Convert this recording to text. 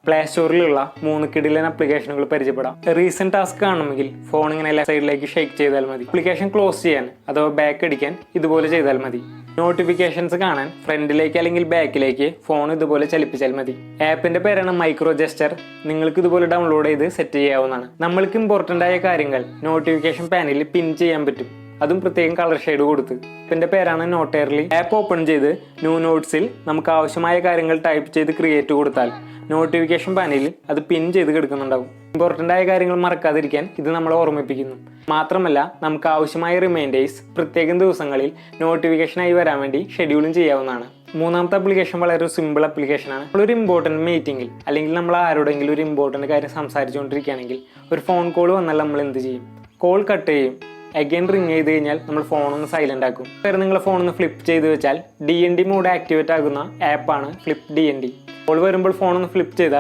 Play സ്റ്റോറിലുള്ള 3 കിടിലൻ ആപ്ലിക്കേഷനുകൾ പരിചയപ്പെടാം. റീസെന്റ് ടാസ്ക് കാണണമെങ്കിൽ ഫോൺ ഇങ്ങനെ ലെഫ്റ്റ് സൈഡിലേക്ക് ഷെയ്ക്ക് ചെയ്താൽ മതി. ആപ്ലിക്കേഷൻ ക്ലോസ് ചെയ്യാൻ അഥവാ ബാക്ക് അടിക്കാൻ ഇതുപോലെ ചെയ്താൽ മതി. നോട്ടിഫിക്കേഷൻസ് കാണാൻ ഫ്രണ്ടിലേക്ക് അല്ലെങ്കിൽ ബാക്കിലേക്ക് ഫോൺ ഇതുപോലെ ചലിപ്പിച്ചാൽ മതി. ആപ്പിന്റെ പേരാണ് മൈക്രോ ജസ്റ്റർ. നിങ്ങൾക്ക് ഇതുപോലെ ഡൗൺലോഡ് ചെയ്ത് സെറ്റ് ചെയ്യാവുന്നതാണ്. നമ്മൾക്ക് ഇമ്പോർട്ടന്റ് ആയ കാര്യങ്ങൾ നോട്ടിഫിക്കേഷൻ പാനലിൽ പിൻ ചെയ്യാൻ പറ്റും, അതും പ്രത്യേകം കളർ ഷെയ്ഡ് കൊടുത്ത്. ആപ്പിന്റെ പേരാണ് നോട്ടേർലി. ആപ്പ് ഓപ്പൺ ചെയ്ത് ന്യൂ നോട്ട്സിൽ നമുക്ക് ആവശ്യമായ കാര്യങ്ങൾ ടൈപ്പ് ചെയ്ത് ക്രിയേറ്റ് കൊടുത്താൽ നോട്ടിഫിക്കേഷൻ പാനലിൽ അത് പിൻ ചെയ്ത് കിടക്കുന്നുണ്ടാവും. ഇമ്പോർട്ടൻ്റ് ആയ കാര്യങ്ങൾ മറക്കാതിരിക്കാൻ ഇത് നമ്മളെ ഓർമ്മിപ്പിക്കുന്നു. മാത്രമല്ല നമുക്ക് ആവശ്യമായ റിമൈൻഡേഴ്സ് പ്രത്യേകം ദിവസങ്ങളിൽ നോട്ടിഫിക്കേഷനായി വരാൻ വേണ്ടി ഷെഡ്യൂളും ചെയ്യാവുന്നതാണ്. മൂന്നാമത്തെ ആപ്ലിക്കേഷൻ വളരെ സിമ്പിൾ ആപ്ലിക്കേഷനാണ്. നമ്മളൊരു ഇമ്പോർട്ടൻറ്റ് മീറ്റിംഗിൽ അല്ലെങ്കിൽ നമ്മൾ ആരോടെങ്കിലും ഒരു ഇമ്പോർട്ടൻറ്റ് കാര്യം സംസാരിച്ചുകൊണ്ടിരിക്കുകയാണെങ്കിൽ ഒരു ഫോൺ കോൾ വന്നാൽ നമ്മൾ എന്ത് ചെയ്യും? കോൾ കട്ട് ചെയ്യും. അഗൈൻ റിങ് ചെയ്ത് കഴിഞ്ഞാൽ നമ്മൾ ഫോണൊന്ന് സൈലന്റ് ആക്കും. വേറെ നിങ്ങളെ ഫോണൊന്ന് ഫ്ലിപ്പ് ചെയ്ത് വെച്ചാൽ DND മോഡ് ആക്ടിവേറ്റ് ആകുന്ന ആപ്പാണ് ഫ്ലിപ്പ് DND. കോൾ വരുമ്പോൾ ഫോണൊന്ന് ഫ്ലിപ്പ് ചെയ്താൽ